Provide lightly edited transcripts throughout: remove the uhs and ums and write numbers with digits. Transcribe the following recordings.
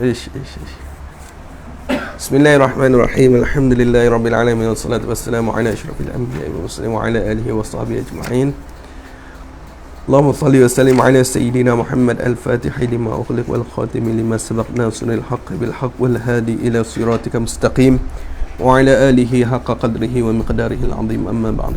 Ish. Bismillahirrahmanirrahim. Alhamdulillahirabbil alamin wassalatu wassalamu ala asyrafil anbiya'i wal mursalin wa ala alihi washabbihi ajma'in. Allahumma shalli wa sallim ala sayyidina Muhammad al-Fatih lima ughliq wal khatim lima sabaq nasrul haqq bil haqq wal hadi ila siratika mustaqim wa ala alihi haqqa qadrihi wa miqdarihi al-'azim, amma ba'du.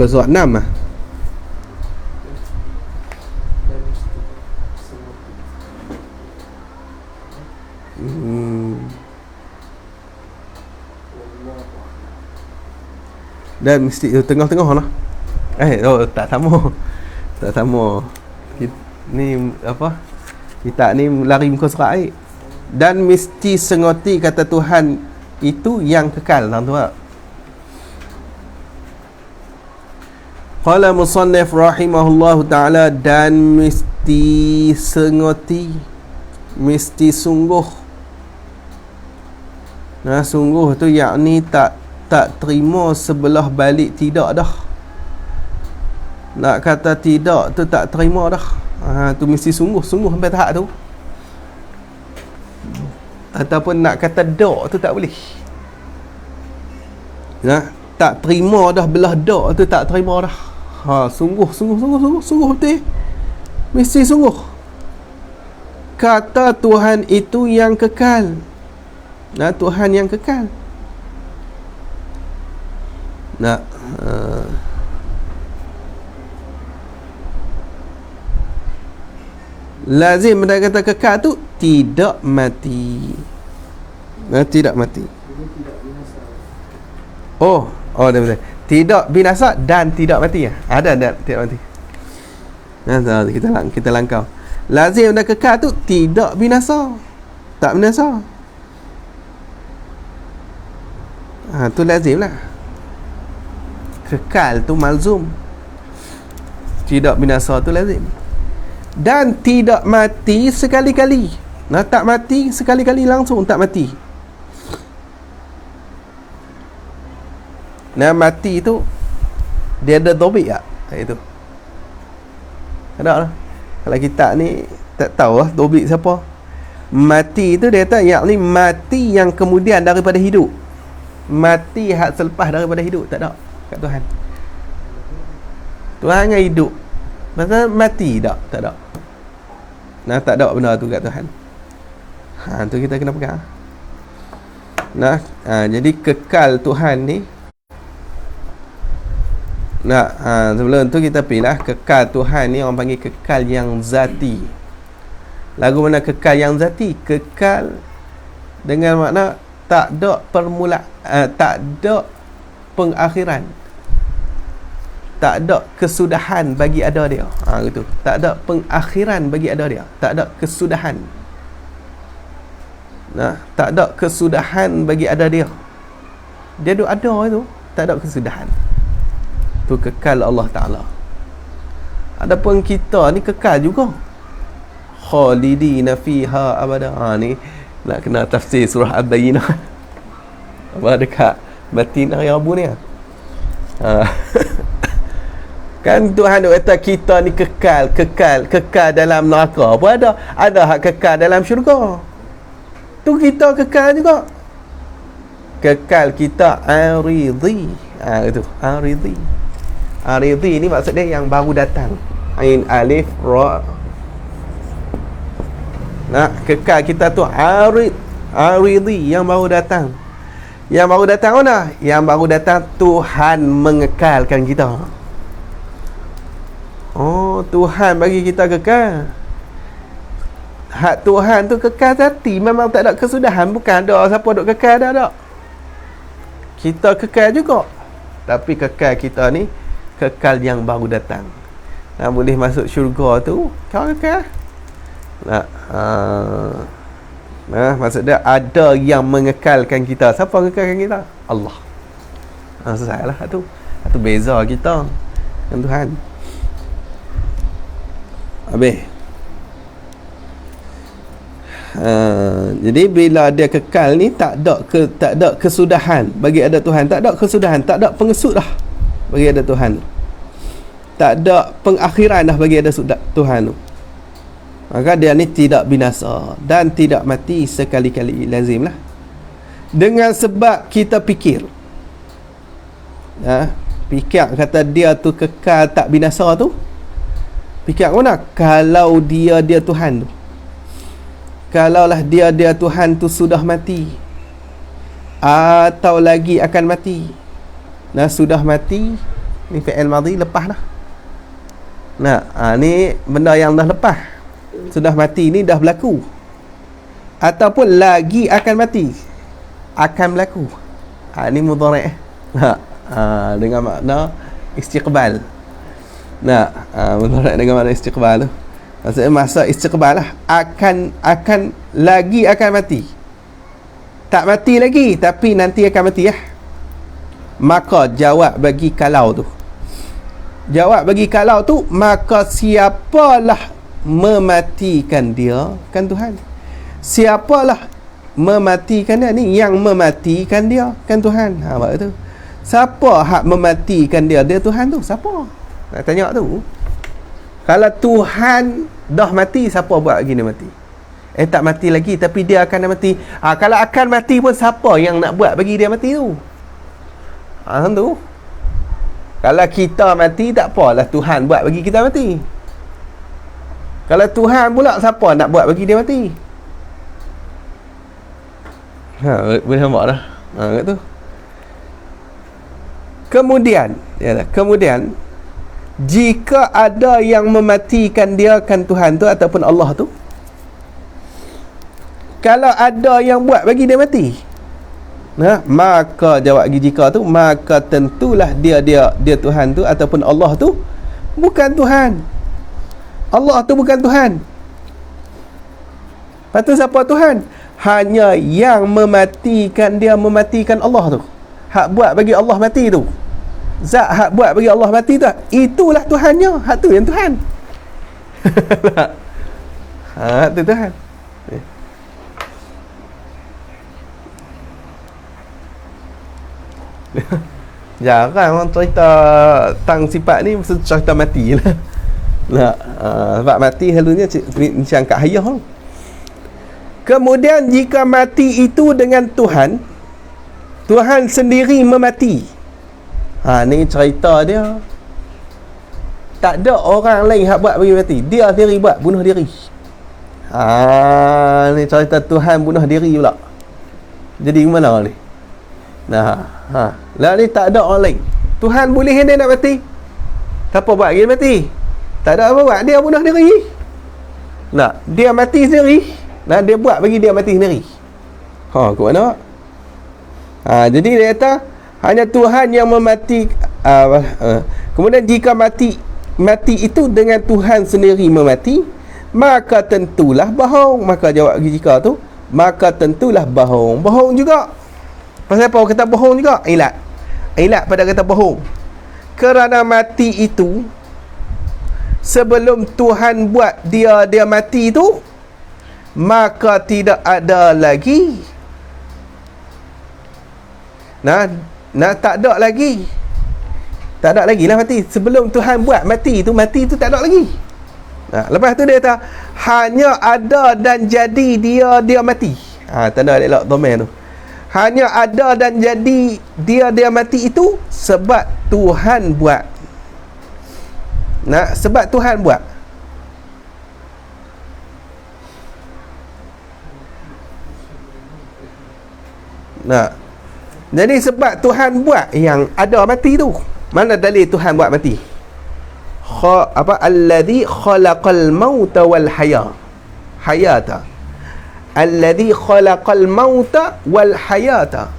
Surat 6 lah. Dan mesti tengah-tengah lah. Tak sama. Ni apa? Kita ni lari muka surat air. Dan mesti sengoti kata Tuhan itu yang kekal, tuan-tuan. Qala musannif rahimahullahu ta'ala, dan mesti sengoti, mesti sungguh. Nah, sungguh tu yakni tak terima sebelah balik tidak dah. Nak kata tidak tu tak terima dah. Tu mesti sungguh sampai tahap tu. Ataupun nak kata dak tu tak boleh. Nah, tak terima dah belah dak tu tak terima dah. Sungguh betul. Mesti sungguh. Kata Tuhan itu yang kekal. Nah, Tuhan yang kekal. Nah, lazim pada kata kekal tu tidak mati. Nah, tidak mati. Oh, dah betul. Tidak binasa dan tidak mati. Ada tidak mati. Nah, kita langkau. Lazim dan kekal tu tidak binasa. Tak binasa. Tu lazim lah. Kekal tu malzum. Tidak binasa tu lazim. Dan tidak mati sekali-kali. Nah, tak mati sekali-kali langsung tak mati. Nah, mati tu dia ada topik tak? Itu ada lah. Kalau kita ni tak tahu lah topik siapa. Mati tu dia kata yakni mati yang kemudian daripada hidup. Mati hak selepas daripada hidup. Tak ada kat Tuhan. Tuhan hanya hidup. Pasal mati tak ada. Nah, tak ada benda tu kat Tuhan. Tu kita kena pegang. Nah, jadi kekal Tuhan ni. Nah, sebelum tu kita pilih kekal Tuhan ni orang panggil kekal yang zati. Lagu mana kekal yang zati? Kekal dengan makna tak ada permulaan, tak ada pengakhiran, tak ada kesudahan bagi ada dia. Gitu. Tak ada pengakhiran bagi ada dia, tak ada kesudahan. Nah, tak ada kesudahan bagi ada dia. Dia duk ada itu, tak ada kesudahan. Tu kekal Allah Ta'ala. Adapun kita ni kekal juga. Khalidina fiha abada. Ni nak kena tafsir surah Al-Bayyinah. Apa dekat batin hari Rabu ni. Kan Tuhan kata kita ni kekal dalam neraka. Apa ada hak kekal dalam syurga. Tu kita kekal juga. Kekal kita aridhi. Itu aridhi. Aridhi ni maksud dia yang baru datang. Ain alif ra. Nah, kekal kita tu aridhi yang baru datang. Yang baru datang mana? Yang baru datang Tuhan mengekalkan kita. Oh, Tuhan bagi kita kekal. Hak Tuhan tu kekal zati, memang tak ada kesudahan. Bukan ada siapa duk kekal dah. Kita kekal juga. Tapi kekal kita ni kekal yang baru datang. Boleh masuk syurga tu kau kekal. Maksud dia ada yang mengekalkan kita. Siapa mengekalkan kita? Allah. Selesai lah tu. Itu beza kita dengan Tuhan. Habis. Jadi bila dia kekal ni tak ada kesudahan bagi ada Tuhan, tak ada kesudahan, tak ada pengesud dah bagi ada Tuhan, tak ada pengakhiran dah bagi ada Tuhan tu. Maka dia ni tidak binasa dan tidak mati sekali-kali, lazimlah. Dengan sebab kita fikir, fikir kata dia tu kekal tak binasa tu, fikir mana kalau dia Tuhan tu, kalaulah dia Tuhan tu sudah mati atau lagi akan mati. Nah, sudah mati ni fi'il madhi, lepas dah. Nah, ni benda yang dah lepas. Sudah mati ni dah berlaku. Ataupun lagi akan mati, akan berlaku. Ni mudhari'. Dengan makna istiqbal. Nah, mudhari' dengan makna istiqbal tu. Maksudnya masa istiqbal lah, akan lagi akan mati. Tak mati lagi tapi nanti akan mati ya. Maka jawab bagi kalau tu. Jawab bagi kalau tu, maka siapalah mematikan dia kan Tuhan. Siapalah mematikan dia ni, yang mematikan dia kan Tuhan. Apa tu? Siapa hak mematikan dia Tuhan tu? Siapa? Nak tanya tu. Kalau Tuhan dah mati, siapa buat lagi dia mati? Tak mati lagi tapi dia akan mati. Kalau akan mati pun siapa yang nak buat bagi dia mati tu? Tu. Kalau kita mati tak apalah, Tuhan buat bagi kita mati. Kalau Tuhan pula, siapa nak buat bagi dia mati? Boleh nampak dah. Kat tu. Kemudian jika ada yang mematikan dia kan Tuhan tu ataupun Allah tu, kalau ada yang buat bagi dia mati, maka jawab jika tu, maka tentulah dia Tuhan tu ataupun Allah tu bukan Tuhan. Allah tu bukan Tuhan. Lepas tu siapa Tuhan? Hanya yang mematikan dia, mematikan Allah tu. Hak buat bagi Allah mati tu, zat hak buat bagi Allah mati tu, itulah Tuhannya. Hak tu yang Tuhan. Hak tu Tuhan. Jarang orang cerita tentang sifat ni, mesti cerita mati lah. Sebab mati selalunya macam angkat hayah. Kemudian jika mati itu dengan Tuhan, Tuhan sendiri memati. Ni cerita dia. Tak ada orang lain hak buat bagi mati, dia sendiri buat, bunuh diri. Ni cerita Tuhan bunuh diri pula. Jadi mana ni? Lah ni tak ada orang lain. Tuhan boleh dia nak mati, siapa buat dia mati? Tak ada apa buat, dia bunuh diri. Dia mati sendiri. Dia buat bagi dia mati sendiri. Ke mana? Jadi dia kata hanya Tuhan yang memati. Kemudian jika mati itu dengan Tuhan sendiri memati, maka tentulah bohong. Maka jawab jika tu, maka tentulah bohong. Bohong juga. Pasal apa kata bohong juga? Ilat pada kata bohong. Kerana mati itu, sebelum Tuhan buat dia mati tu, maka tidak ada lagi. Tak ada lagi. Tak ada lagi lah mati. Sebelum Tuhan buat mati tu tak ada lagi. Lepas tu dia kata hanya ada dan jadi dia mati. Tanda elok domain tu. Hanya ada dan jadi dia mati itu sebab Tuhan buat. Sebab Tuhan buat. Jadi sebab Tuhan buat yang ada mati tu. Mana dalil Tuhan buat mati? Allazi khalaqal mauta wal hayata. Allazi khalaqal mauta wal hayata.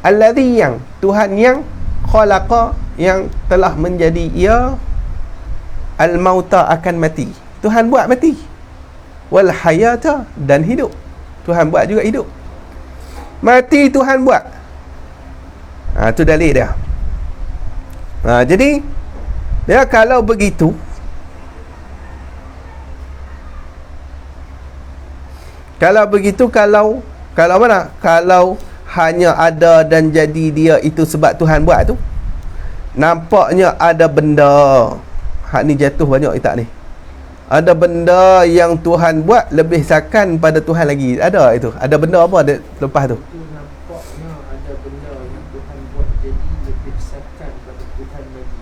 Allazi, yang Tuhan yang khalaqa, yang telah menjadi ia, al mauta akan mati. Tuhan buat mati. Wal hayata, dan hidup. Tuhan buat juga hidup. Mati Tuhan buat. Itu dalil dia. Jadi ya, kalau begitu, Kalau begitu, kalau mana? Kalau hanya ada dan jadi dia itu sebab Tuhan buat tu, nampaknya ada benda hak ni jatuh banyak tak ni, ada benda yang Tuhan buat lebih sakan pada Tuhan lagi. Ada itu. Ada benda apa ada lepas tu? Itu nampaknya ada benda yang Tuhan buat jadi lebih sakan pada Tuhan lagi.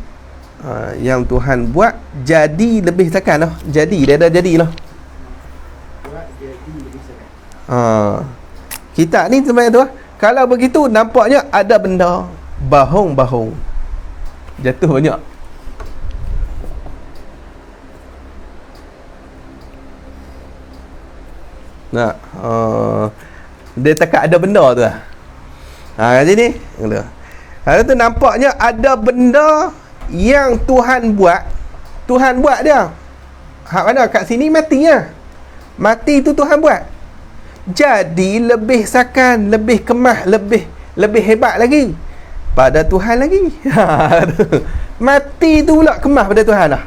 Yang Tuhan buat jadi lebih sakan lah. Jadi dia dah jadi lah. Buat jadi lebih sakan. Kita ni sebenarnya tu, kalau begitu nampaknya ada benda bahong-bahong jatuh banyak. Nak dia takat ada benda tu lah. Kat sini hari tu nampaknya ada benda yang Tuhan buat. Tuhan buat dia. Hak mana? Kat sini mati lah. Mati tu Tuhan buat. Jadi lebih sakan, lebih kemah, lebih hebat lagi pada Tuhan lagi. Mati tu pula kemah pada Tuhan lah.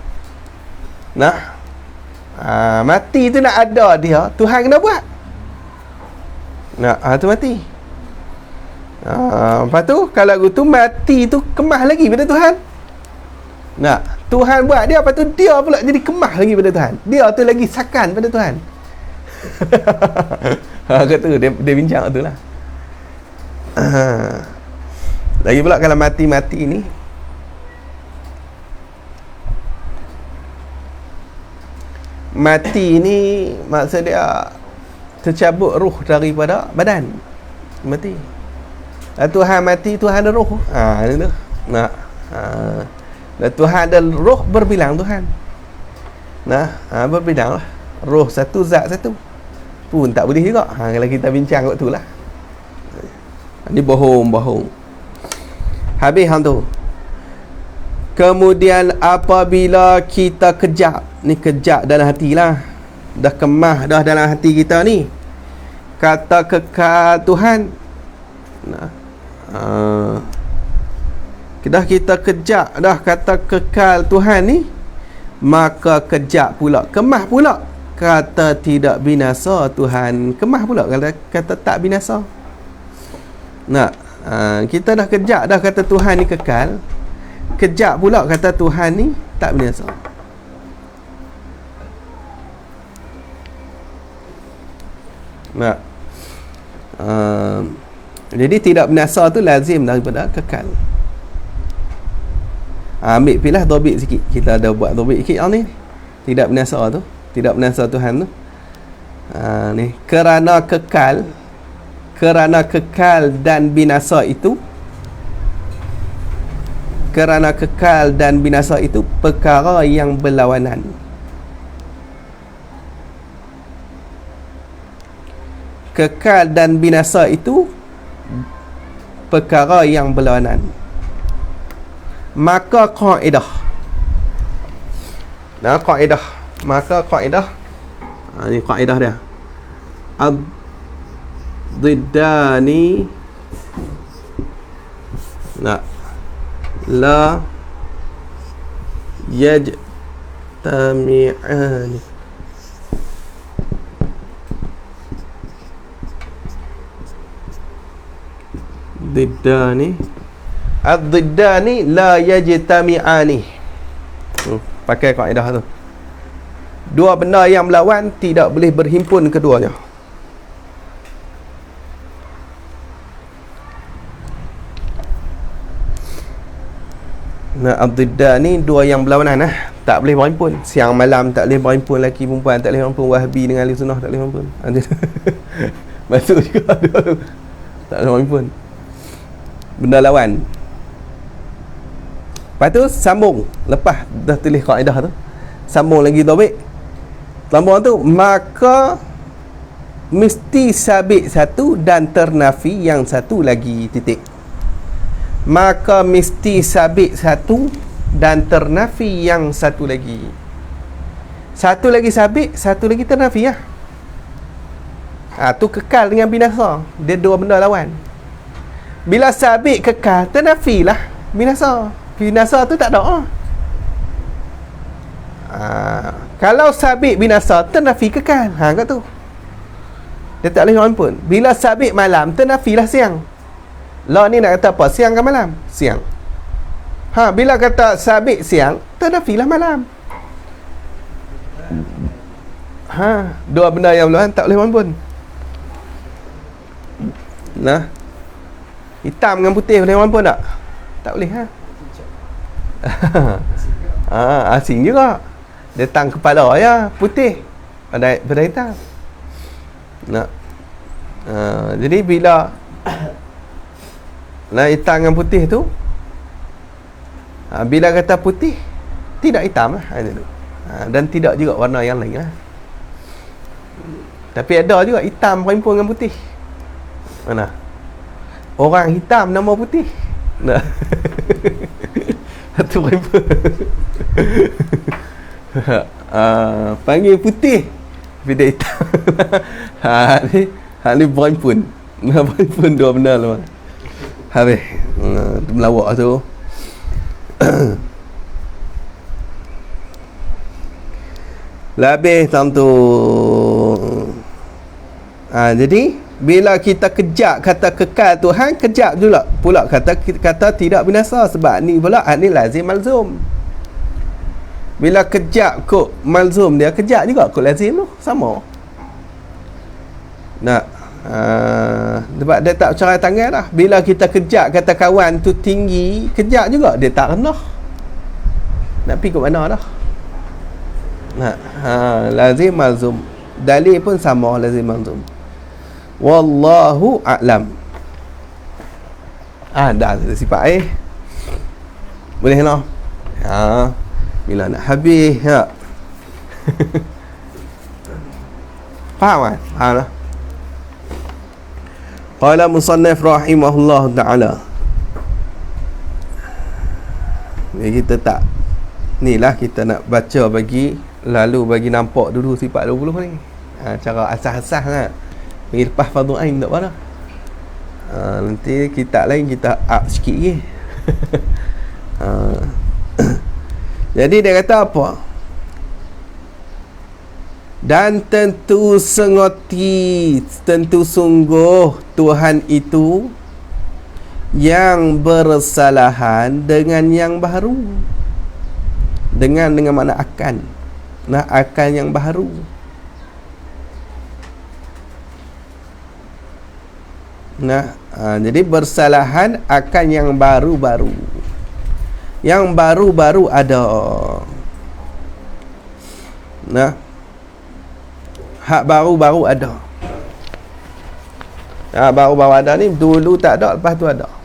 Nah, mati tu nak ada dia, Tuhan kena buat. Nah, tu mati. Lepas tu kalau tu mati tu kemah lagi pada Tuhan. Nah, Tuhan buat dia, lepas tu dia pula jadi kemah lagi pada Tuhan. Dia tu lagi sakan pada Tuhan. Kata dia bincang tu lah. Lagi pula kalau mati-mati ni, mati ni maksud dia tercabut roh daripada badan. Mati. Tuhan mati, Tuhan ada roh. Itu. Nah. Dan Tuhan ada roh berbilang Tuhan. Nah, berbilang lah. Roh satu, zat satu. Pun tak boleh juga. Kalau kita bincang waktu lah. Ni bohong. Habis hang tu. Kemudian apabila kita kejap, ni kejap dalam hati lah, dah kemah dah dalam hati kita ni, kata kekal Tuhan. Dah kita kejap dah kata kekal Tuhan ni, maka kejap pula, kemah pula kata tidak binasa Tuhan. Kemah pula kata tak binasa. Kita dah kejap dah kata Tuhan ni kekal, kejap pula kata Tuhan ni tak binasa. Jadi tidak binasa tu lazim daripada kekal. Ambil pilah dobit sikit. Kita ada buat dobit sikit ni. Tidak binasa tu, tidak binasa Tuhan tu. Ni kerana kekal dan binasa itu, kerana kekal dan binasa itu perkara yang berlawanan. Kekal dan binasa itu perkara yang berlawanan. Maka kaedah, maka kaedah, ni kaedah dia, ad-diddani la yajtami'ani. Diddani, ad-diddani la yajtami'ani. Pakai kaedah tu. Dua benda yang melawan tidak boleh berhimpun keduanya. Ad-diddani, dua yang berlawanan tak boleh berhimpun. Siang malam tak boleh berhimpun, lelaki perempuan tak boleh berhimpun, Wahabi dengan Ahli Sunnah tak boleh berhimpun. Masuk juga dua tu. Tak boleh berhimpun. Benda lawan. Lepas tu sambung. Lepas dah tulis kaedah tu, sambung lagi topik. Sambung tu, maka mesti sabit satu dan ternafi yang satu lagi, titik. Maka mesti sabit satu dan ternafi yang satu lagi. Satu lagi sabit, satu lagi ternafi lah. Tu kekal dengan binasa. Dia dua benda lawan. Bila sabit kekal, ternafi lah binasa. Binasa tu tak ada. Kalau sabit binasa, ternafi kekal. Kat tu. Dia tak boleh orang pun. Bila sabit malam, ternafilah siang. La ni nak kata apa? Siang ke malam? Siang. Bila kata sabit siang, ternafilah malam. Dua benda yang berlawan tak boleh orang pun. Nah. Hitam dengan putih boleh orang pun tak? Tak boleh asing juga. Datang kepala ya putih pada hitam. Nah. Jadi bila hitam dengan putih tu, bila kata putih, tidak hitam lah. Dan tidak juga warna yang lain lah. Tapi ada juga hitam berhimpun dengan putih. Mana? Orang hitam nama putih. Nah. Satu berhimpun. Panggil putih tapi dia hitam. Ni berhimpun. Berhimpun dua benda lah. Habis melawak tu. Lebih tentu. Jadi bila kita kejap kata kekal Tuhan, kejap pula kata tidak binasa. Sebab ni pula ni lazim malzum. Bila kejap kok malzum dia, kejap juga kok lazim tu, sama. Sebab dia tak cara tangan dah. Bila kita kejap kata kawan tu tinggi, kejap juga dia tak rendah. Nak pergi ke mana dah? Lazim malzum. Dalil pun sama, lazim malzum. Wallahu a'lam. Dah sifat boleh lah. Bila nak habis faham kan? Faham lah. Qala musannif rahimahullah ta'ala. Kita tak ni lah, kita nak baca bagi nampak dulu sifat 20 ni. Cara asas-asas lah. Pergi lepas fardu ain tak apa dah. Nanti kitab lain kita up sikit lagi. Jadi dia kata apa? Dan tentu sungguh Tuhan itu yang bersalahan dengan yang baru. Dengan mana akan. Akan yang baru. Jadi bersalahan akan yang baru-baru. Yang baru-baru ada. Hak baru-baru ada. Baru-baru ada ni dulu tak ada, lepas tu ada.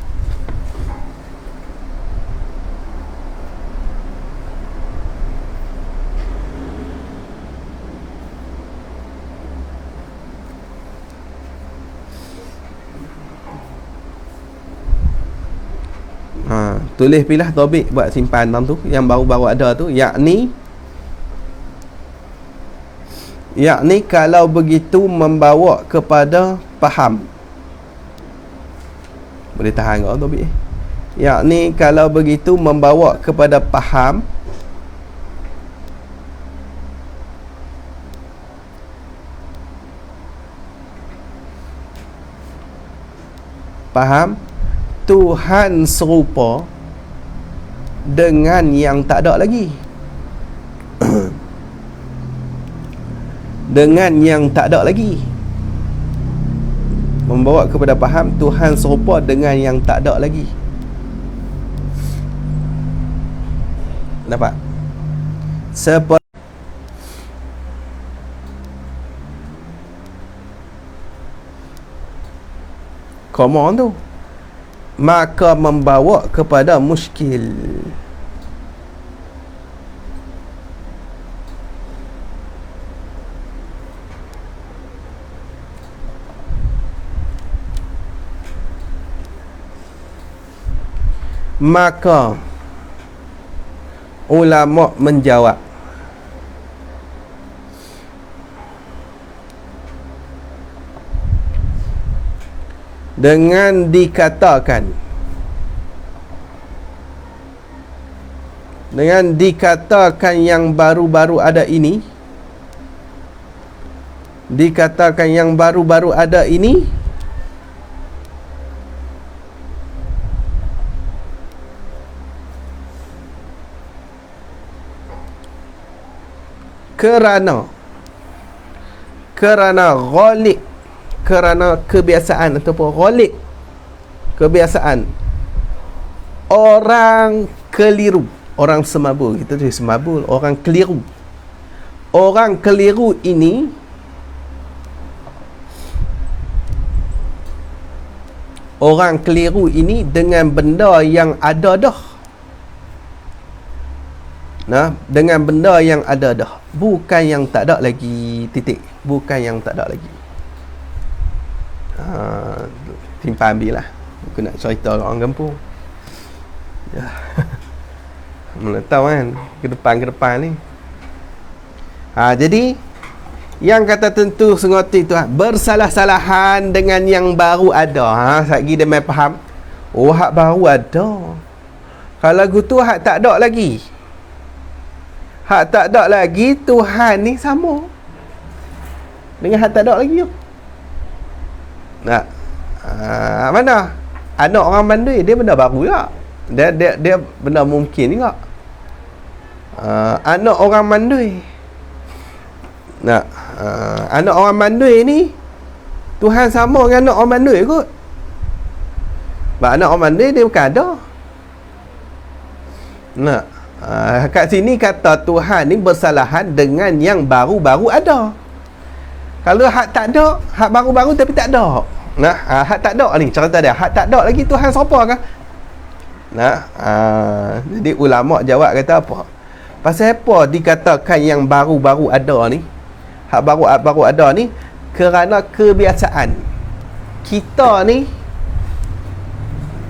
Tulis pilah topik buat simpan dalam tu yang baru-baru ada tu, yakni kalau begitu membawa kepada faham. Boleh tahan kau topik. Yakni kalau begitu membawa kepada faham. Faham Tuhan serupa dengan yang tak ada lagi. Dengan yang tak ada lagi. Membawa kepada faham Tuhan serupa dengan yang tak ada lagi. Nampak? Seperti komen tu, maka membawa kepada muskil. Maka ulama menjawab, dengan dikatakan yang baru-baru ada ini, dikatakan yang baru-baru ada ini kerana ghalib, kerana kebiasaan ataupun ghalib, kebiasaan orang keliru, orang semabul, kita tulis semabul, orang keliru. Orang keliru ini dengan benda yang ada dah. Nah, dengan benda yang ada dah, bukan yang tak ada lagi, titik, bukan yang tak ada lagi. Simpan ambil lah, aku nak cerita orang kampung ya. Mana tahu kan, ke depan ni. Jadi yang kata tentu sengoti tu bersalah-salahan dengan yang baru ada. Satgi dia mai faham. Oh, hak baru ada. Kalau lagu tu hak tak ada lagi. Hak tak ada lagi, Tuhan ni sama dengan hak tak ada lagi tu. Nah, mana? Anak orang mandui dia benda baru juga. Dia benda mungkin juga. Anak orang mandui. Nah, anak orang mandui ni Tuhan sama dengan anak orang mandui kot. Sebab anak orang mandui dia bukan ada. Nah, kat sini kata Tuhan ni bersalahan dengan yang baru-baru ada. Kalau hak tak ada, hak baru-baru tapi tak ada. Nah, hak tak ada ni cerita dia. Hak tak ada lagi Tuhan siapa kan? Nah, jadi ulama jawab kata apa? Pasal apa dikatakan yang baru-baru ada ni? Hak baru ada ni kerana kebiasaan. Kita ni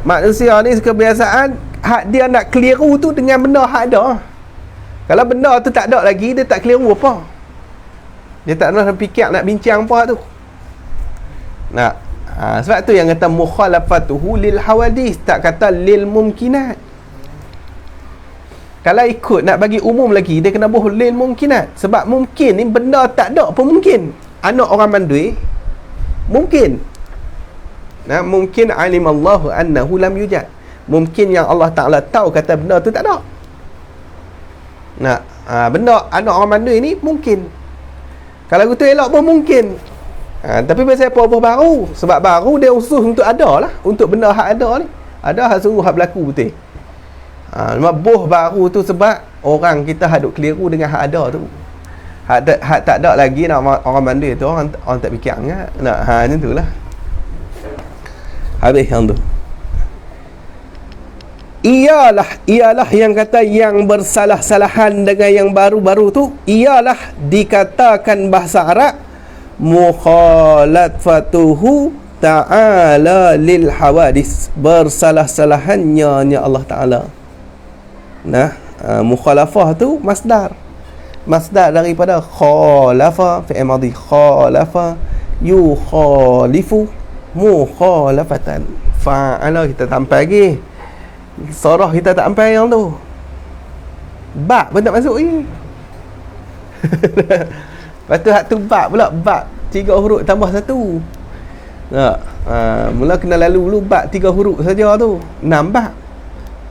manusia ni kebiasaan hak dia nak keliru tu dengan benda hak ada. Kalau benda tu tak ada lagi, dia tak keliru apa. Dia tak nak fikir nak bincang apa tu. Nah, sebab tu yang kata mukhalafatuhu lil hawadis, tak kata lil mumkinat. Kalau ikut nak bagi umum lagi, dia kena buh lil mumkinat. Sebab mungkin ni benda tak ada pun mungkin. Anak orang mandui mungkin. Nah, mungkin alimallahu annahu lam yujad. Mungkin yang Allah Ta'ala tahu kata benda tu tak ada. Nah, benda anak orang mandui ni mungkin. Kalau tu elok pun mungkin. Tapi pasal apa baru? Sebab baru dia usus untuk ada lah, untuk benda hak ada ni. Ada hak suruh hak berlaku betul. Boh baru tu sebab orang kita hadut keliru dengan hak ada tu. Hak tak ada lagi nak orang mandai tu, orang tak fikir sangat. Nah, macam itulah. Habis yang tu. Ialah yang kata yang bersalah-salahan dengan yang baru-baru tu, ialah dikatakan bahasa Arab mukhalafatuhu ta'ala lil hawadis, bersalah-salahannya Allah Ta'ala. Nah, mukhalafah tu masdar daripada khalafa, fi'il madhi, khalafa yukhalifu mukhalafatan. Fa'ala kita sampai lagi, sorah kita tak sampai yang tu, bab pun tak masuk lagi. Lepas tu hak tu bab pula, bab 3 huruf tambah 1. Mula kena lalu dulu bab 3 huruf saja tu, 6 bab.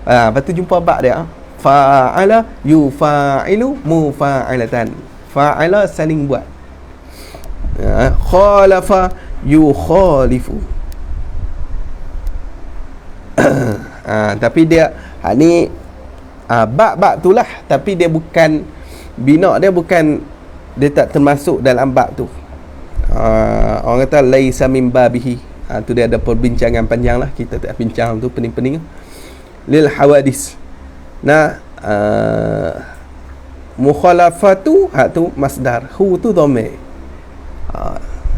Lepas tu jumpa bab dia, fa'ala yufa'ilu mufa'ilatan. Fa'ala saling buat, khalafa yukhalifu. Tapi dia ni bab-bab tu lah, tapi dia bukan bina, dia bukan, dia tak termasuk dalam bab tu. Orang kata laisa min babihi. Tu dia ada perbincangan panjang lah, kita tak bincang tu, pening-pening. Lil hawadis. Nah, mukhalafatu hak tu masdar, hu tu dhamir.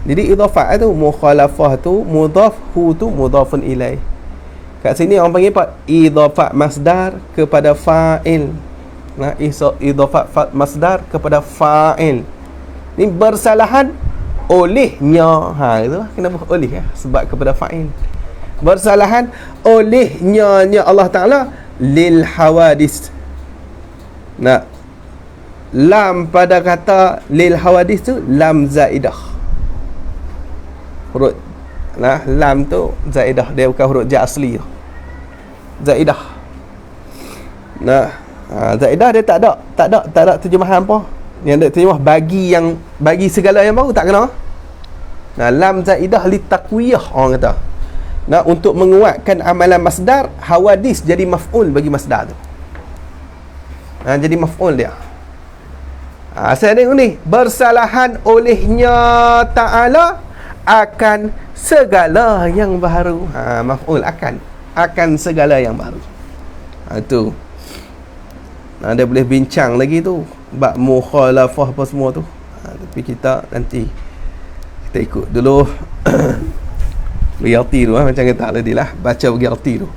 Jadi idhafah tu, mukhalafah tu mudhaf, hu tu mudhafun ilaih. Kat sini orang panggil apa? Idhafah masdar kepada fa'il. Nah, idhafah masdar kepada fa'il. Ni bersalahan olehnya. Itu lah, kenapa oleh ya? Sebab kepada fa'il. Bersalahan olehnya Allah Ta'ala lil hawadis. Nah, lam pada kata lil hawadis tu lam zaidah. huruf lam tu zaidah, dia bukan huruf ja asli tu. Zaidah. Zaidah dia tak ada terjemahan apa. Yang ada terjemah bagi segala yang baru tak kena. Lam zaidah li taqwiyah orang kata. Untuk menguatkan amalan masdar, hawadis jadi maf'ul bagi masdar tu. Jadi maf'ul dia. Saya tengok ni, bersalahan olehnya Ta'ala akan segala yang baru. Maf'ul akan segala yang baru. Tu. Dia boleh bincang lagi tu bab mukhalafah apa semua tu. Tapi kita nanti kita ikut dulu Giyati tu macam kata tadi lah, baca Giyati tu.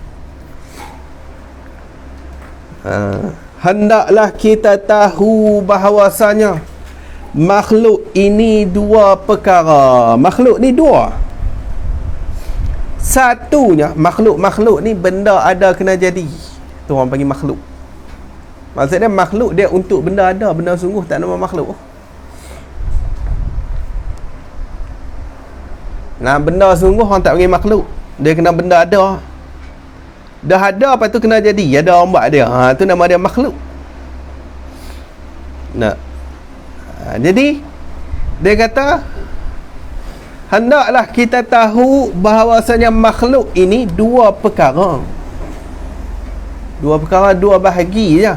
Hendaklah kita tahu bahawasanya makhluk ini dua perkara. Makhluk ni dua. Satunya makhluk ni benda ada kena jadi. Tu orang panggil makhluk. Maksudnya makhluk dia untuk benda ada, benda sungguh tak nama makhluk. Benda sungguh orang tak panggil makhluk. Dia kena benda ada. Dah ada, lepas tu kena jadi. Ada orang buat dia. Tu nama dia makhluk. Jadi dia kata hendaklah kita tahu bahawasanya makhluk ini dua perkara. Dua perkara, dua bahagi je.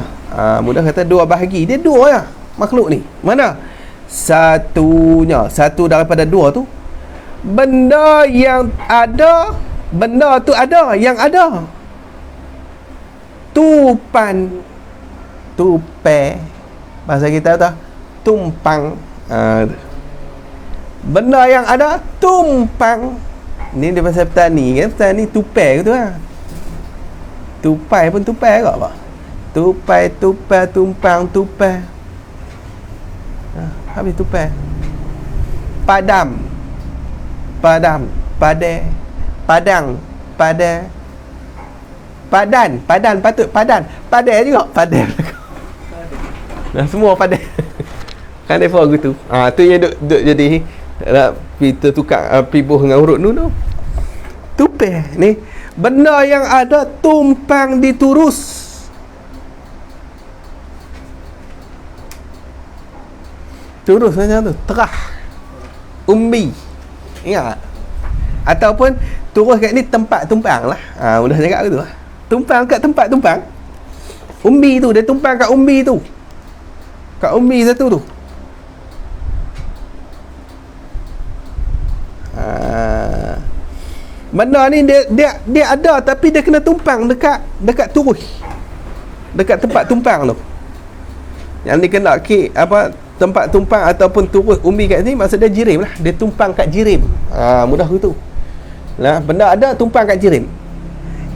Mudah kata dua bahagi. Dia dua ya makhluk ni. Mana? Satu daripada dua tu benda yang ada, benda tu ada, yang ada tupai, bahasa kita tu tumpang. Benda yang ada tumpang. Ni dia pasal petani kan, petani tupai tu lah. Tupai pun tupai kot apa? Tupai, tumpang, tupai. Habis tupai. Padam, padang, padan, patut padan juga, padan. Semua padan. Kan dia faham gitu. Tu yang duk jadi kita tukar pibuh dengan huruf nun tu. Tupai ni benda yang ada tumpang diturus. Turus macam tu, terah. Umbi. Ingat tak? Ataupun turus kat ni tempat tumpang lah. Mudah cakap gitu lah. Tumpang kat tempat tumpang. Umbi tu, dia tumpang kat umbi tu. Kat umbi satu tu. Benda ni dia ada tapi dia kena tumpang dekat turus. Dekat tempat tumpang tu. Yang ni kena tempat tumpang ataupun turut umbi kat sini, maksud dia jirim lah. Dia tumpang kat jirim. Mudah gitu. Benda ada tumpang kat jirim.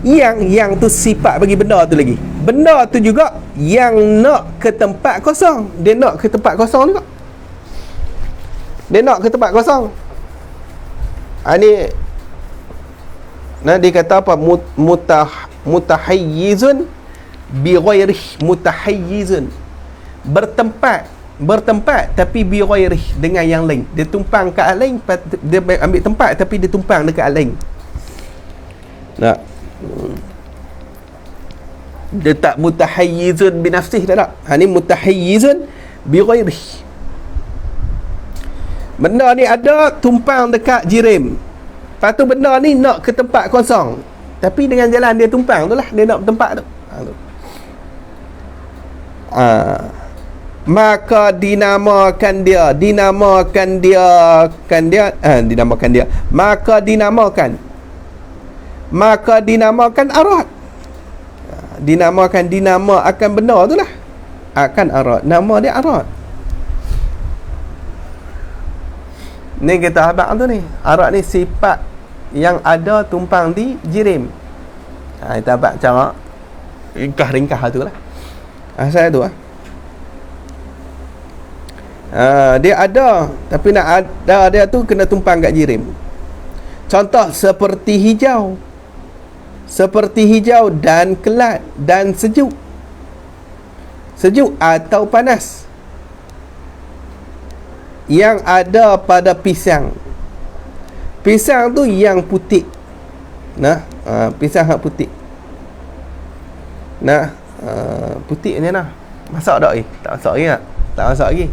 Yang tu sifat bagi benda tu lagi. Benda tu juga yang nak ke tempat kosong. Dia nak ke tempat kosong juga. Dia nak ke tempat kosong. Ni dia kata apa? Mutahayyizun bi ghairihi. Mutahayyizun. Bertempat tapi bi ghairihi, dengan yang lain. Dia tumpang kat lain, dia ambil tempat tapi dia tumpang dekat lain. Dia tak mutahayyizun bi nafsihi, tak. Ni mutahayyizun bi ghairihi. Benda ni ada tumpang dekat jirim. Lepas tu benda ni nak ke tempat kosong, tapi dengan jalan dia tumpang tu lah, dia nak tempat tu. Maka dinamakan dia maka dinamakan arad. Dinama akan benda tu lah, akan arad, nama dia arad. Ni kita habaq tu ni, arad ni sifat yang ada tumpang di jirim. Kita habaq cara ringkah tu lah. Asal tu lah. Dia ada tapi nak ada dia tu kena tumpang kat jirim. Contoh seperti hijau dan kelat dan sejuk atau panas yang ada pada pisang. Pisang tu yang putih. Nah, pisang hak putih. Nah, putih macam mana? Masak tak lagi? Tak masak lagi tak? Tak masak lagi.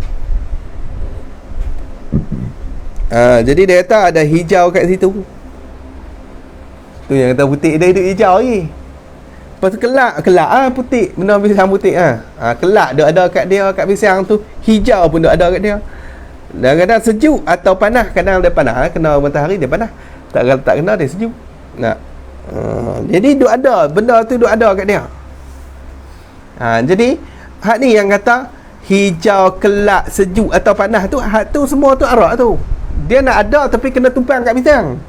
Jadi dia kata ada hijau kat situ. Tu yang kata putih, dia hidup hijau lagi. Lepas tu kelak putih. Benda pisang putih kelak dia ada kat dia, kat pisang tu. Hijau pun dia ada kat dia. Dan kadang sejuk atau panas. Kadang dia panas, kena matahari dia panas. Tak kena dia sejuk. Nah. Jadi duk ada, benda tu duk ada kat dia. Jadi hak ni yang kata hijau, kelak, sejuk atau panas tu, hak tu semua tu arak tu. Dia nak ada tapi kena tumpang kat pisang.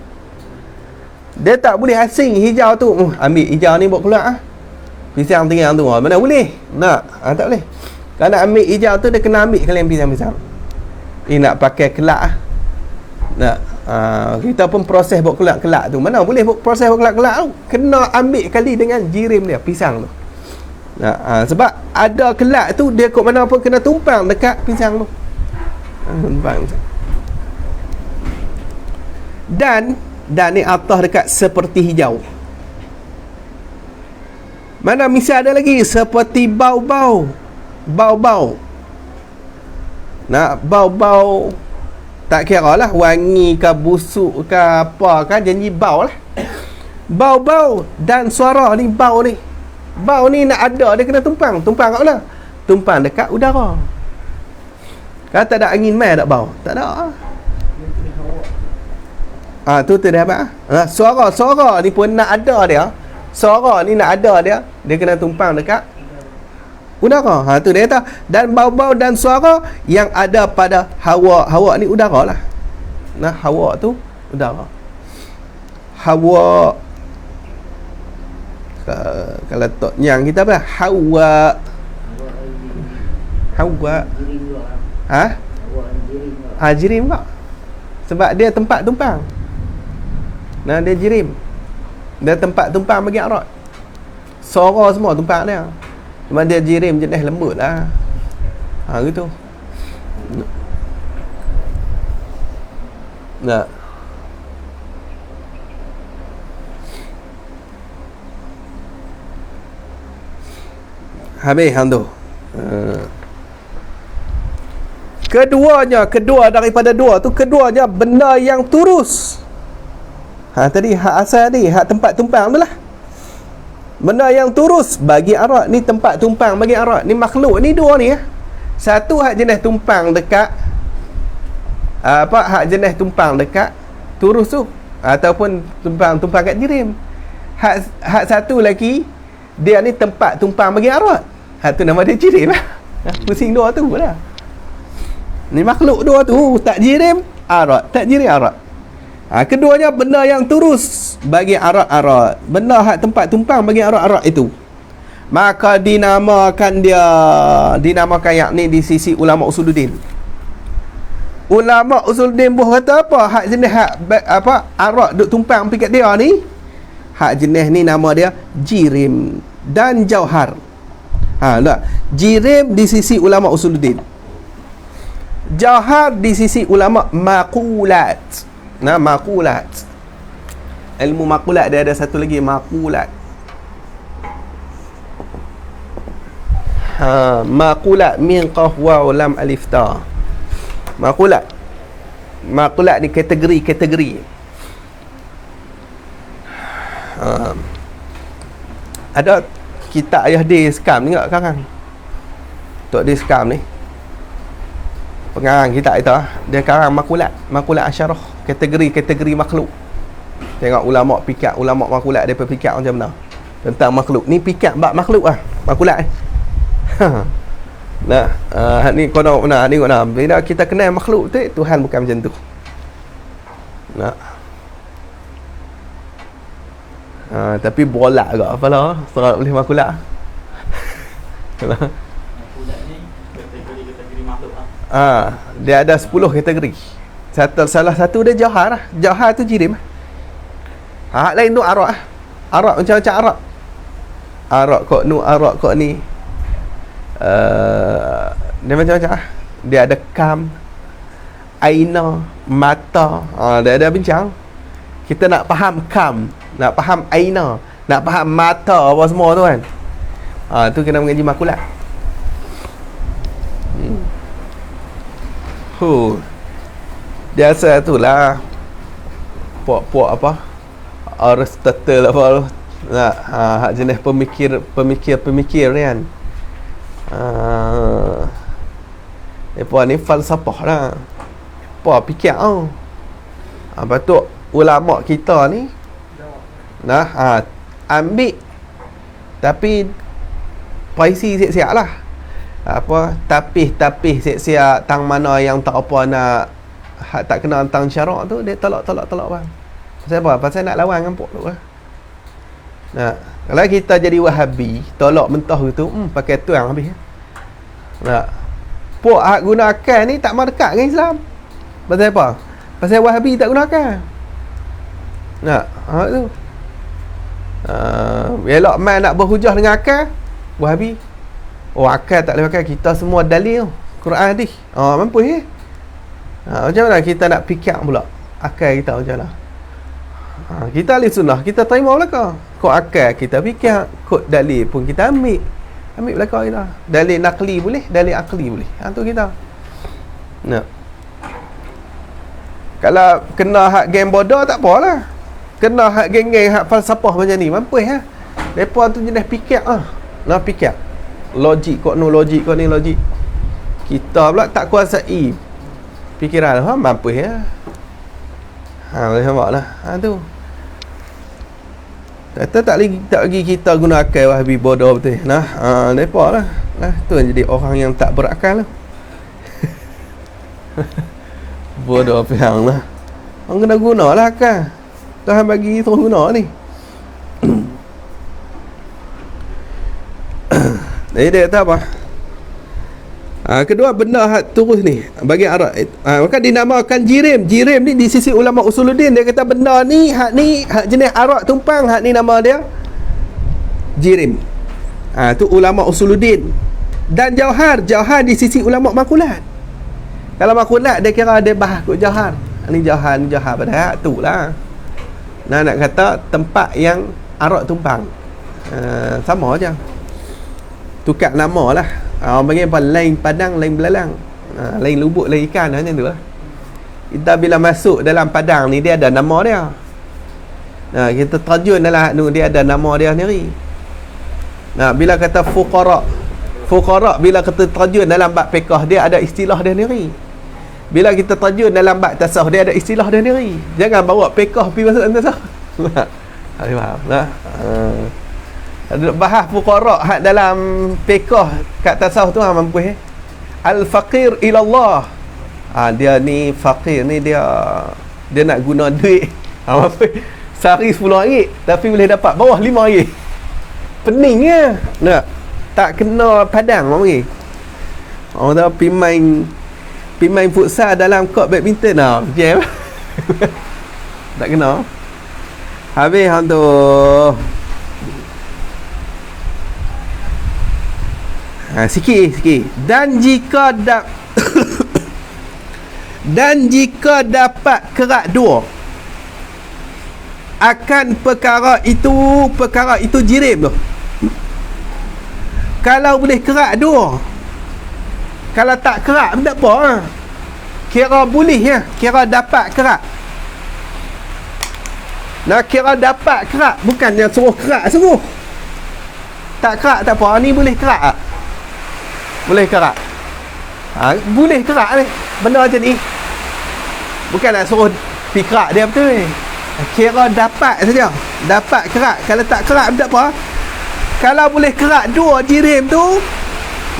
Dia tak boleh asing hijau tu. Ambil hijau ni buat keluar pisang tinggal tu. Mana boleh? Nak? Tak boleh. Kalau nak ambil hijau tu, dia kena ambil kalian pisang-pisang. Nak pakai kelak nak kita pun proses buat kelak tu. Mana boleh buat proses buat kelak tu? Kena ambil kali dengan jirim dia, pisang tu. Sebab ada kelak tu, dia kot mana pun kena tumpang dekat pisang tu. Tumpang. Dan ni atas dekat seperti hijau. Mana misal ada lagi seperti bau-bau. Bau-bau tak kira lah wangi ke busuk ke apa ke, janji bau lah. Bau-bau dan suara ni. Bau ni nak ada, dia kena tumpang kat mana? Tumpang dekat udara. Kalau tak ada angin mai tak bau? Tak ada. Tu dia apa? Suara ni pun nak ada dia. Suara ni nak ada dia kena tumpang dekat udara. Tu dia kata. Dan bau-bau dan suara yang ada pada hawa ni udara lah. Hawa tu udara. Hawa kalau tok nyang kita apa? Hawa. Jirim tak? Sebab dia tempat tumpang. Dia jirim. Dia tempat tumpang bagi arak. Suara semua tumpang dia. Cuma dia jirim jenis lembut lah. Gitu. Habis hang tu. Kedua daripada dua tu, keduanya benda yang turus. Tadi hak asal ni, hak tempat tumpang tu lah. Benda yang turus bagi arak. Ni tempat tumpang bagi arak. Ni makhluk ni dua ni. Satu hak jenis tumpang dekat hak jenis tumpang dekat turus tu, ataupun tumpang kat jirim. Hak satu lagi, dia ni tempat tumpang bagi arak. Tu nama dia jirim lah. Pusing dua tu lah. Ni makhluk dua tu, tak jirim arak, tak jirim arak. Keduanya benda yang turus bagi arak-arak. Benda hak tempat tumpang bagi arak-arak itu. Maka dinamakan yakni di sisi ulama usuluddin. Ulama usuluddin buh kata apa? Hak jenis arak duk tumpang pergi kat dia ni. Hak jenis ni nama dia jirim dan jauhar. Jirim di sisi ulama usuluddin. Jauhar di sisi ulama maqulat. Maqulat. Ilmu maqulat dia ada satu lagi, maqulat. Maqulat min qaf wa lam alif ta. Maqulat ni kategori. Ada kitab ayah dia skam ni tak sekarang? Tok dia skam ni, pengarang kitab itu, dia karang maqulat asyarah, kategori makhluk. Tengok ulama pikat, ulama maqulat dia pikat macam mana tentang makhluk ni. Pikat bab makhluk maqulat ni. Ni kono mana ni kono. Bila kita kenal makhluk tu, Tuhan bukan macam tu. Tapi bolak agak apalah serat boleh maqulat. Dia ada 10 kategori. Salah satu dia jauhar lah. Jauhar tu jirim. Hak lain tu arak. Arak macam-macam arak. Arak kok nu, arak kok ni. Dia macam-macam lah. Dia ada kam, aina, mata. Dia ada bincang. Kita nak faham kam, nak faham aina, nak faham mata apa semua tu kan. Tu kena mengaji makulat. Biasa tu lah puak-puak apa Aristotle apa tu nak jenis pemikir ni kan. Mereka ni falsafah lah. Apa fikir patut ulama kita ni ambil tapi paisi siap-siap lah. Tapih siap-siap tang mana yang tak apa nak tak kena tang syarak tu, dia tolak bang. Pasal apa? Pasal nak lawan dengan pok tu lah. Kalau kita jadi Wahabi, tolak mentah tu, pakai tuang habis. Pok hak guna akal ni tak mau dekat dengan Islam. Pasal apa? Pasal Wahabi tak guna akal. Hak tu. Elok man nak berhujah dengan akal, Wahabi. Akal tak boleh pakai, kita semua dalil Quran hadis. Mampu macam mana kita nak fikir pula akal kita macam mana? Kita ahli sunnah, kita terima belaka. Kod akal kita fikir, kod dalil pun kita ambil belaka kita. Dalil nakli boleh, dalil akli boleh. Tu kita. Kalau kena hak geng bodoh tak apalah. Kena hak geng-geng hak falsafah macam ni, mampu depa tu jenis fikir nak fikir. Logik kok no logik kok ni logik. Kita pula tak kuasai fikiran mampu boleh nampaklah tu. Kata tak lagi kita guna akal Wahabi bodoh betul. Depa lah. Tu yang jadi orang yang tak berakal lah. Bodoh piang lah. Orang kena gunalah akal. Tuhan bagi terus guna ni. Jadi dia kata apa? Kedua benda hak terus ni bagi Arab. Maka dinamakan jirim. Jirim ni di sisi ulama usuluddin, dia kata benda ni hak jenis Arab tumpang, hak ni nama dia jirim. Tu ulama usuluddin. Dan jauhar di sisi ulama makulat. Kalau makulat dia kira dia bahas kot jauhar. Ni jauhar pada hak tu lah. Nak kata tempat yang Arab tumpang. Sama aja. Tukar nama lah. Orang panggil apa? Lain padang, lain belalang. Lain lubuk, lain ikan. Macam tu lah. Kita bila masuk dalam padang ni, dia ada nama dia. Kita terjun dalam tu, dia ada nama dia sendiri. Bila kata fuqara, bila kita terjun dalam bab fiqh, dia ada istilah dia sendiri. Bila kita terjun dalam bab tasawuf, dia ada istilah dia sendiri. Jangan bawa fiqh pergi masuk dalam tasawuf. Faham lah. Bahas fuqara hak dalam fiqh kat tasawuf tu mampu al-faqir ila Allah. Dia ni faqir ni dia nak guna duit mampu sehari RM10 tapi boleh dapat bawah RM5. Peningnya tak kena padang orang tu pergi main futsal dalam kort badminton jam. Tak kena. Habis hang tu sikit dan jika dapat kerak dua akan perkara itu jirim tu. Kalau boleh kerak dua, kalau tak kerak tak apa kira boleh kira dapat kerak. Kira dapat kerak, bukannya suruh kerak sungguh. Tak kerak tak apa, ni boleh kerak tak? Boleh kerak. Boleh kerak ni benda macam ni. Bukan nak suruh pergi kerak dia betul ni. Kira dapat saja. Dapat kerak. Kalau tak kerak tak apa. Kalau boleh kerak dua jirim tu,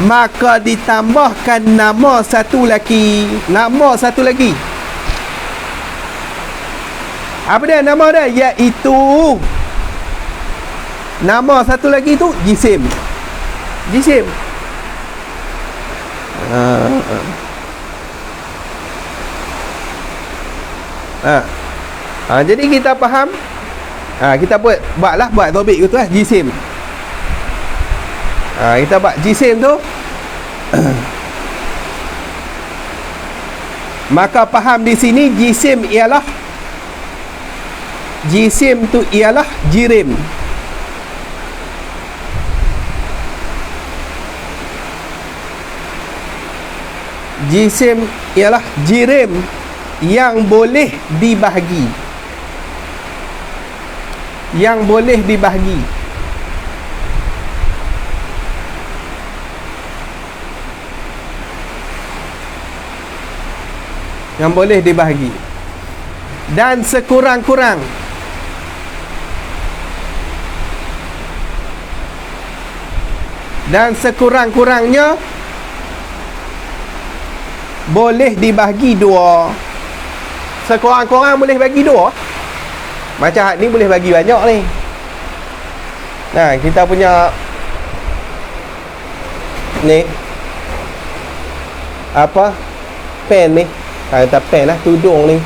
maka ditambahkan nama satu lagi. Apa dia nama dia? Iaitu nama satu lagi tu jisim. Jadi kita faham. Kita buat topik tu jisim. Kita buat jisim tu. Maka faham di sini jisim ialah Jisim tu ialah jirim. Jisim ialah jirim yang boleh dibahagi. Yang boleh dibahagi. Yang boleh dibahagi. Dan sekurang-kurang sekurang-kurangnya boleh dibahagi dua. Sekurang-kurang boleh bagi dua. Macam ni boleh bagi banyak ni. Nah, kita punya ni apa, pen ni, kata pen lah, tudung ni,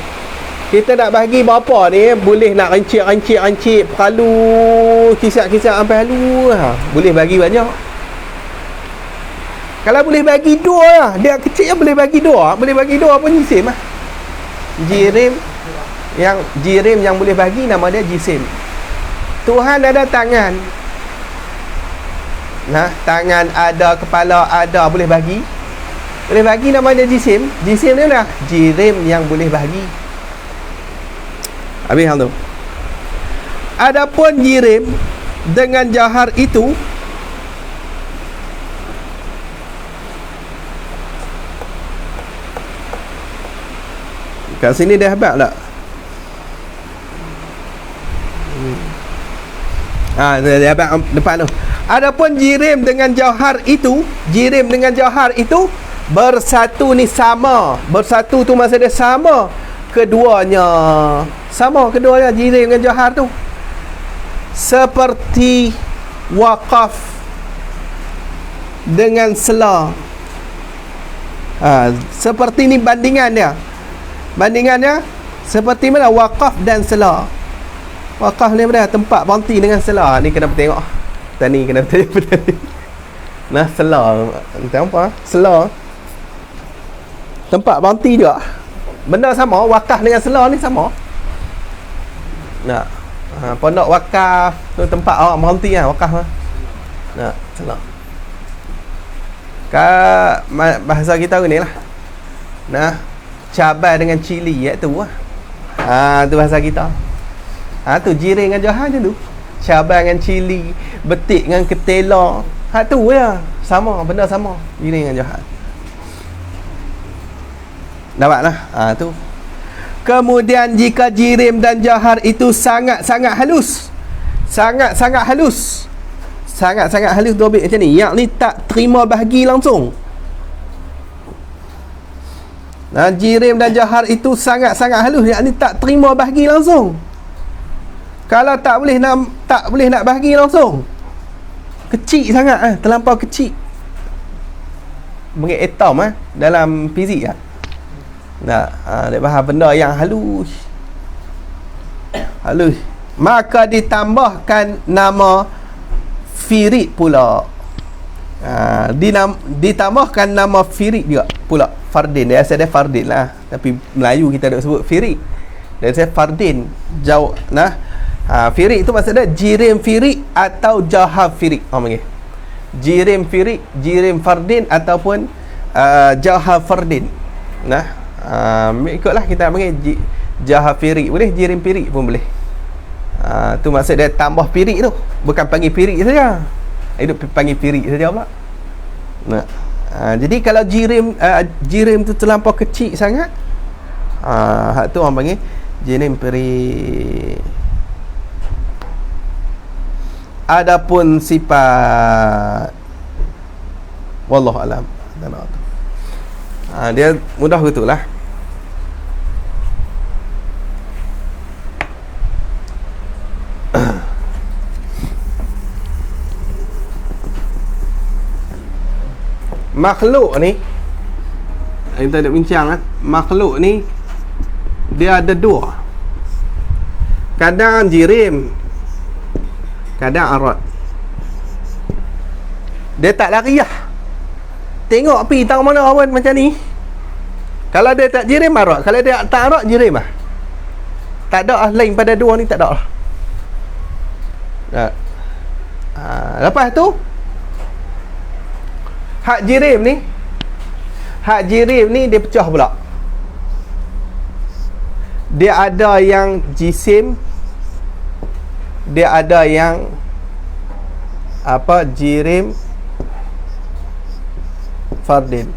kita nak bagi berapa ni, boleh nak rancik halu, kisah-kisah sampai halu ha. Boleh bagi banyak. Kalau boleh bagi dua lah, dia kecil boleh bagi dua. Boleh bagi dua pun jisim lah. Jirim yang boleh bagi nama dia jisim. Tuhan ada tangan. Nah, tangan ada, kepala ada, boleh bagi. Boleh bagi nama dia jisim. Jisim ni lah jirim yang boleh bagi. Habis hal tu. Adapun jirim dengan jauhar itu kat sini dah habis tak? Dah habis depan tu. Adapun jirim dengan jauhar itu, bersatu ni sama. Bersatu tu maksud dia sama. Keduanya jirim dengan jauhar tu. Seperti wakaf dengan sela. Seperti ni bandingannya seperti mana wakaf dan sela. Wakaf ni apa, tempat berhenti dengan sela. Ni kena tengok tadi kena tengok. Nah, sela tengok apa, sela tempat berhenti juga, benda sama. Wakaf dengan sela ni sama. Nah, pondok wakaf tu tempat awak berhenti lah, wakaf lah. Nah, sela bahasa kita ni lah. Nah, cabai dengan cili iaitu lah. Tu bahasa kita. Tu jirim dengan jauhar je tu. Cabai dengan cili, betik dengan ketela. Tu ya. Sama, benda sama. Jirim dengan jauhar. Dapatlah. Tu. Kemudian jika jirim dan jauhar itu sangat-sangat halus. Sangat-sangat halus dua bit macam ni. Yang ni tak terima bahagi langsung. Jirim dan jauhar itu sangat-sangat halus, yakni tak terima bahagi langsung. Kalau tak boleh nak bahagi langsung, kecil sangat, terlampau kecil. Panggil atom dalam fizik dia faham benda yang halus. Maka ditambahkan nama firid pula. Ditambahkan nama firid juga pula. Fardin, dia asal dia fardin lah, tapi Melayu kita tak sebut firid. Dia asal fardin. Jauh firid itu maksudnya jirim firid atau jauhar firid. Panggil jirim firid, jirim fardin ataupun jauhar fardin. Ikutlah kita panggil jauhar firid boleh, jirim firid pun boleh. Tu maksud dia tambah firid tu, bukan panggil firid saja. Hidup panggil firid saja pula. Jadi kalau jirim tu terlampau kecil sangat, hak tu orang panggil jirim firid. Adapun sifat wallahu alam, dia mudah gitulah. Makhluk ni kita nak bincang makhluk ni dia ada dua. Kadang jirim, kadang arad. Dia tak lari lah. Tengok pergi tahu mana pun macam ni. Kalau dia tak jirim arad, kalau dia tak arad jirim lah. Tak ada lain pada dua ni, tak ada. Lepas tu hak jirim ni dia pecah pula. Dia ada yang jisim, dia ada yang jirim fardin.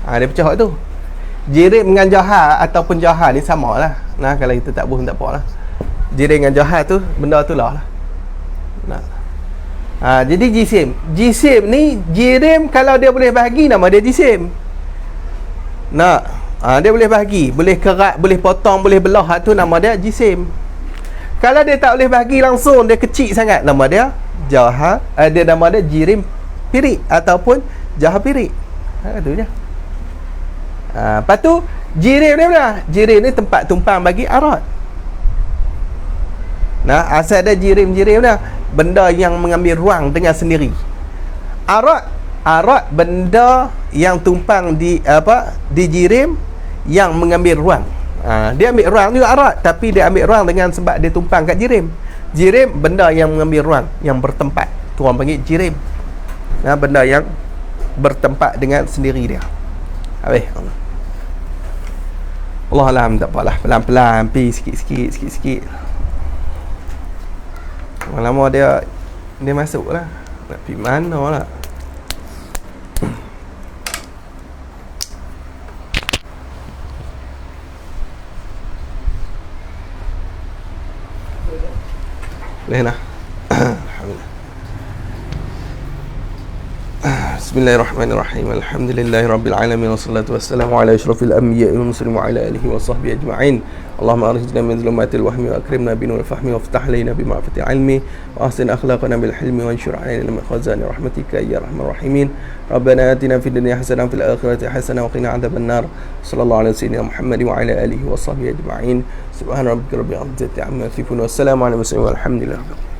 Dia pecah tu. Jirim dengan jahal ataupun jahal ni sama lah. Nah, kalau kita tak boleh tak apa lah. Jirim dengan jahal tu benda tu lah. Nah. Jadi jisim ni, jirim kalau dia boleh bahagi, nama dia jisim. Dia boleh bahagi, boleh kerat, boleh potong, boleh belah, tu nama dia jisim. Kalau dia tak boleh bahagi langsung, dia kecil sangat, nama dia jahal. Dia nama dia jirim pirik ataupun jahal pirik. Tu je. Lepas tu jirim ni mana? Jirim ni tempat tumpang bagi arat. Asal ada jirim dah, benda yang mengambil ruang dengan sendiri. Arat benda yang tumpang di jirim yang mengambil ruang. Dia ambil ruang juga arat, tapi dia ambil ruang dengan sebab dia tumpang kat jirim. Jirim benda yang mengambil ruang, yang bertempat. Tu orang panggil jirim. Benda yang bertempat dengan sendiri dia. Habis. Allah alam, tak apalah, pelan-pelan, pergi sikit-sikit. Lama-lama dia masuk lah. Nak pergi mana lah. Boleh lah. Bismillahirrahmanirrahim. Alhamdulillahirabbil alamin, wassalatu wassalamu ala asyrafil anbiya'i wal mursalin wa ala alihi wa sahbihi ajma'in. Allahumma akhrijna min dhulumatil wahmi wa akrimna bi nuril fahmi waftah alaina bi ma'rifatil ilmi wa ahsin akhlaqana bil hilmi wa anshur alaina min khazani rahmatika ya arhamar rahimin. Rabbana atina fid dunya hasanah wa fil akhirati hasanah wa qina adzaban nar. Sallallahu alaihi sayyidina Muhammad wa ala alihi wa sahbihi ajma'in. Subhana rabbika rabbil izzati amma yasifun wa salamun alal mursalin walhamdulillahi.